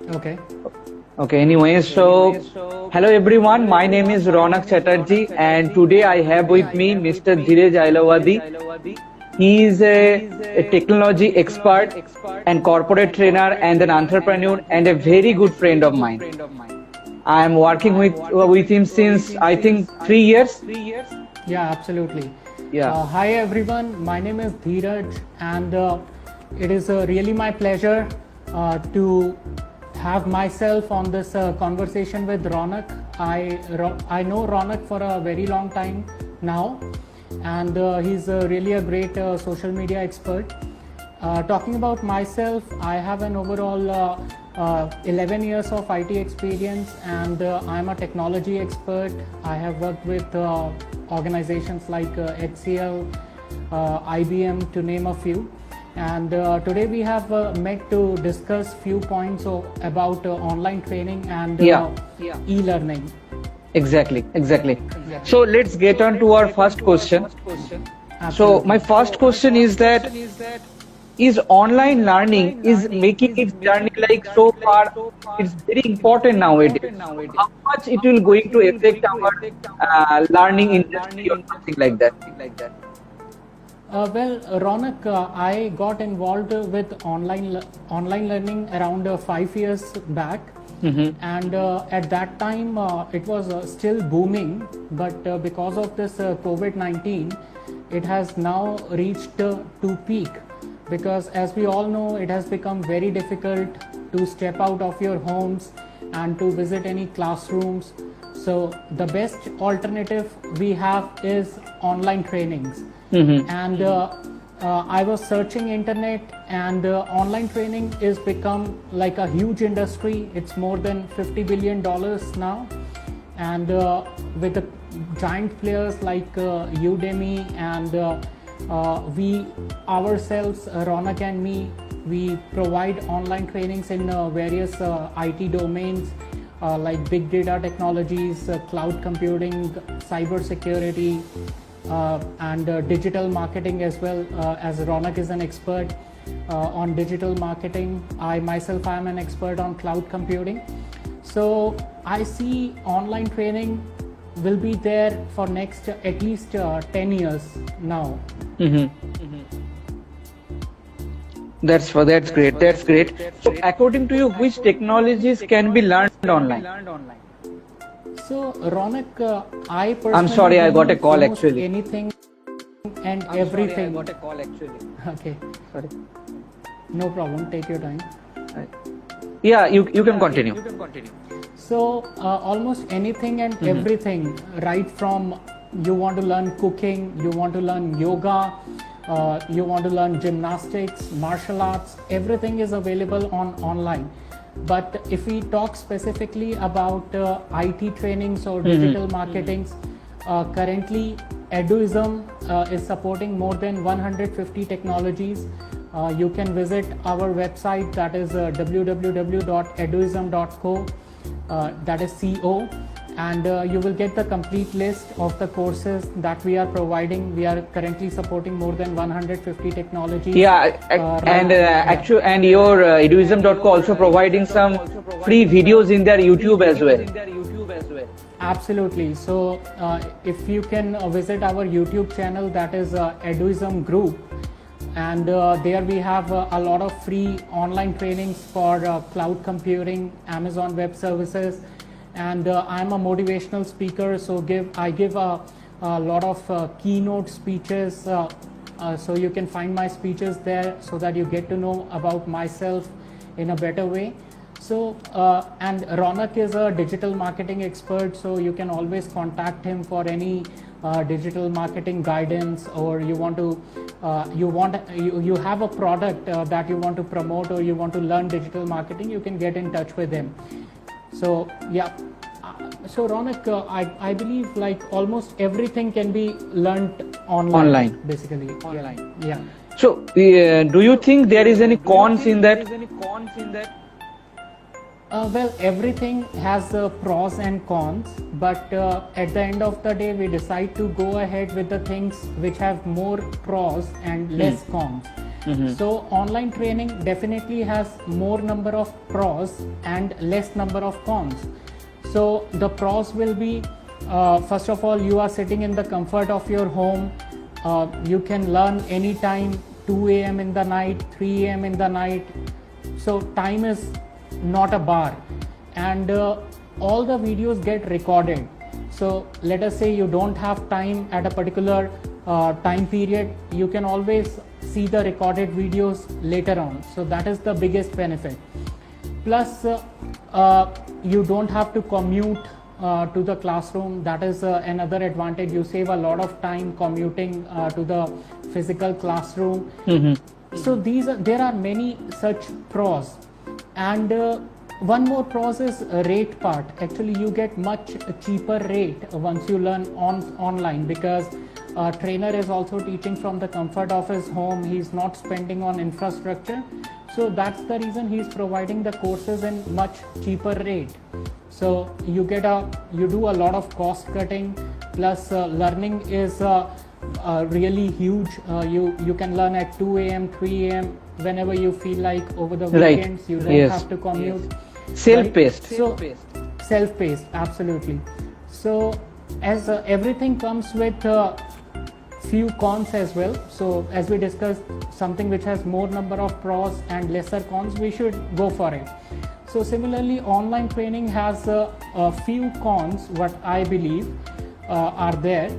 Okay. Okay, anyway, so hello everyone. My name is Ronak Chatterjee, and today I have with me Mr. Dheeraj Ailavadi. He is a technology expert and corporate trainer and an entrepreneur and a very good friend of mine. I am working with him since I think 3 years. Yeah, absolutely. Yeah. Hi everyone, my name is Dheeraj, and it is really my pleasure to have myself on this conversation with Ronak. I know Ronak for a very long time now, and he's really a great social media expert. Talking about myself, I have an overall 11 years of IT experience, and I'm a technology expert. I have worked with organizations like HCL, IBM, to name a few. And today we have met to discuss few points about online training and e-learning. Exactly. So let's get on to our first question. Absolutely. So my first question is that is online learning is making its journey like so far, it's very important nowadays. How much it will going to affect our learning industry or something like that? Well, Ronak, I got involved with online learning around 5 years back, and at that time it was still booming. But because of this COVID-19, it has now reached to peak. Because as we all know, it has become very difficult to step out of your homes and to visit any classrooms. So the best alternative we have is online trainings. And I was searching internet, and online training is become like a huge industry. It's more than $50 billion now, and with the giant players like Udemy, and we ourselves, Ronak and me, we provide online trainings in various IT domains like big data technologies, cloud computing, cyber security, and digital marketing as well. As Ronak is an expert on digital marketing, I myself am an expert on cloud computing. So I see online training will be there for next at least 10 years now. That's great. So according to you, which technologies can be learned online? So Ronak, I personally I'm sorry, I got a call actually. Anything and everything. Okay, Sorry. no problem. Take your time. Yeah, you can continue. So almost anything and everything, right from you want to learn cooking, you want to learn yoga, you want to learn gymnastics, martial arts, everything is available online. But if we talk specifically about IT trainings or digital marketings, currently Eduism is supporting more than 150 technologies. You can visit our website, that is www.eduism.co, that is CO, and you will get the complete list of the courses that we are providing. We are currently supporting more than 150 technologies. Actually, and your eduism.co also providing some free videos in their YouTube as well. Absolutely. So if you can visit our YouTube channel, that is Eduism Group, and there we have a lot of free online trainings for cloud computing, Amazon Web Services, and I'm a motivational speaker, so I give a lot of keynote speeches, so you can find my speeches there so that you get to know about myself in a better way. So and Ronak is a digital marketing expert, so you can always contact him for any digital marketing guidance, or you have a product that you want to promote, or you want to learn digital marketing, you can get in touch with him. So yeah, so Ronak, I believe like almost everything can be learned online. Basically. Online. Yeah. So do you think there is any cons in that? Well, everything has pros and cons, but at the end of the day, we decide to go ahead with the things which have more pros and less cons. So, online training definitely has more number of pros and less number of cons. So, the pros will be first of all, you are sitting in the comfort of your home. You can learn anytime, 2 a.m. in the night, 3 a.m. in the night. So, time is not a bar, and all the videos get recorded. So let us say you don't have time at a particular time period, you can always see the recorded videos later on. So that is the biggest benefit. Plus you don't have to commute to the classroom. That is another advantage. You save a lot of time commuting to the physical classroom. So there are many such pros. And one more process, rate part. Actually, you get much cheaper rate once you learn online, because trainer is also teaching from the comfort of his home. He's not spending on infrastructure. So that's the reason he's providing the courses in much cheaper rate. So you do a lot of cost cutting, plus learning is really huge. You can learn at 2 a.m., 3 a.m. whenever you feel like. Over the weekends, right. you don't Yes. have to commute. Self-paced. Right? So self-paced, absolutely. So as everything comes with few cons as well. So as we discussed, something which has more number of pros and lesser cons, we should go for it. So similarly, online training has a few cons, what I believe are there.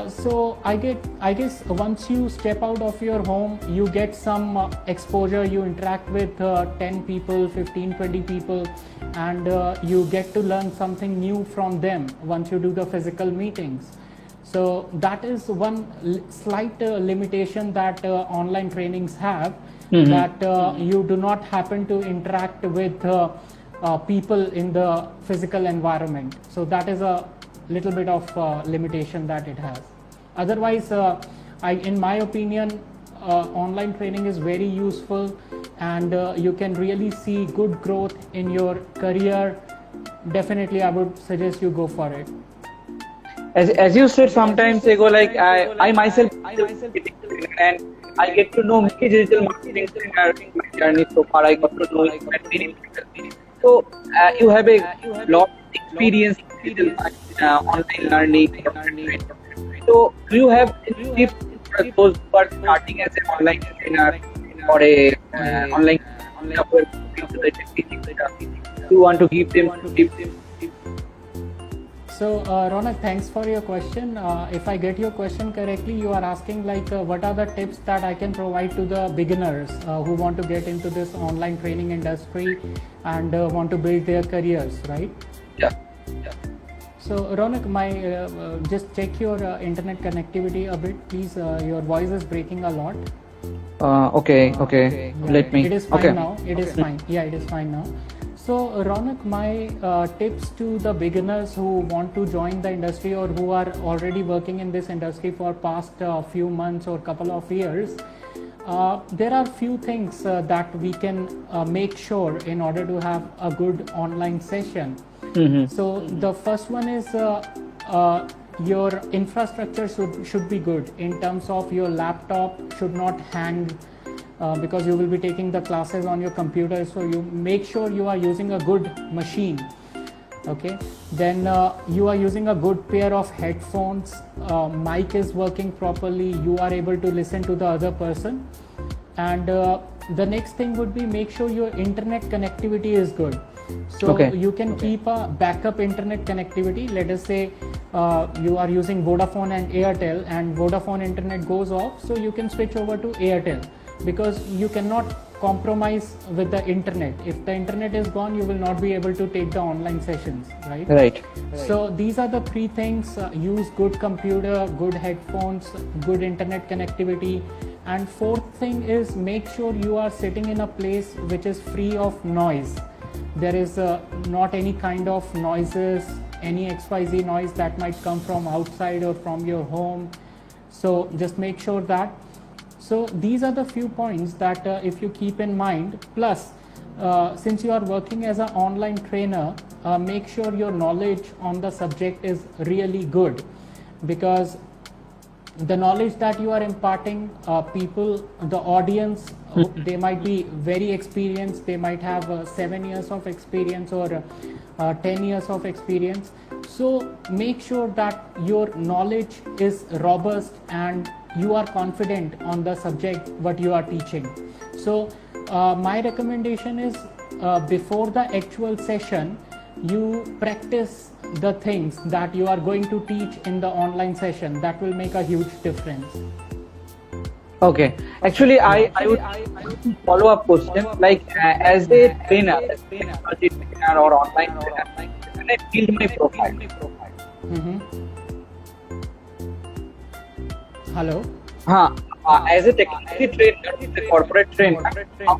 So I guess once you step out of your home, you get some exposure. You interact with 10 people, 15, 20 people, and you get to learn something new from them once you do the physical meetings. So that is one slight limitation that online trainings have, that you do not happen to interact with people in the physical environment. So that is a little bit of limitation that it has. Otherwise, in my opinion, online training is very useful, and you can really see good growth in your career. Definitely, I would suggest you go for it. As you said sometimes ago, like I myself and I get to know many digital marketing in my journey so far. I got to know it many people. So you have a lot of experience in digital online learning. So do you have any tips for those who are starting as an online trainer or a online you want to give them tips? So Ronak, thanks for your question. If I get your question correctly, you are asking like what are the tips that I can provide to the beginners who want to get into this online training industry and want to build their careers, right? Yeah. So Ronak, just check your internet connectivity a bit, please. Your voice is breaking a lot. Okay. Yeah, Let me. It is fine Okay. now. It is fine. Yeah, it is fine now. So Ronak, my tips to the beginners who want to join the industry or who are already working in this industry for past few months or couple of years, there are few things that we can make sure in order to have a good online session. So the first one is your infrastructure should be good in terms of your laptop should not hang. Because you will be taking the classes on your computer, so you make sure you are using a good machine. Okay, then you are using a good pair of headphones, mic is working properly, you are able to listen to the other person, and the next thing would be make sure your internet connectivity is good. So you can keep a backup internet connectivity. Let us say you are using Vodafone and Airtel, and Vodafone internet goes off, so you can switch over to Airtel, because you cannot compromise with the internet. If the internet is gone, you will not be able to take the online sessions, right? Right. So these are the three things. Use good computer, good headphones, good internet connectivity. And fourth thing is make sure you are sitting in a place which is free of noise. There is not any kind of noises, any XYZ noise that might come from outside or from your home. So just make sure that. So these are the few points that if you keep in mind, plus since you are working as an online trainer, make sure your knowledge on the subject is really good, because the knowledge that you are imparting, people, the audience, they might be very experienced, they might have 7 years of experience or 10 years of experience. So make sure that your knowledge is robust and you are confident on the subject what you are teaching. So my recommendation is, before the actual session, you practice the things that you are going to teach in the online session. That will make a huge difference. Okay. Actually, I would follow up question, like as a trainer, technology trainer or online trainer, can I build my profile? Hello. As a technology trainer, a corporate trainer, how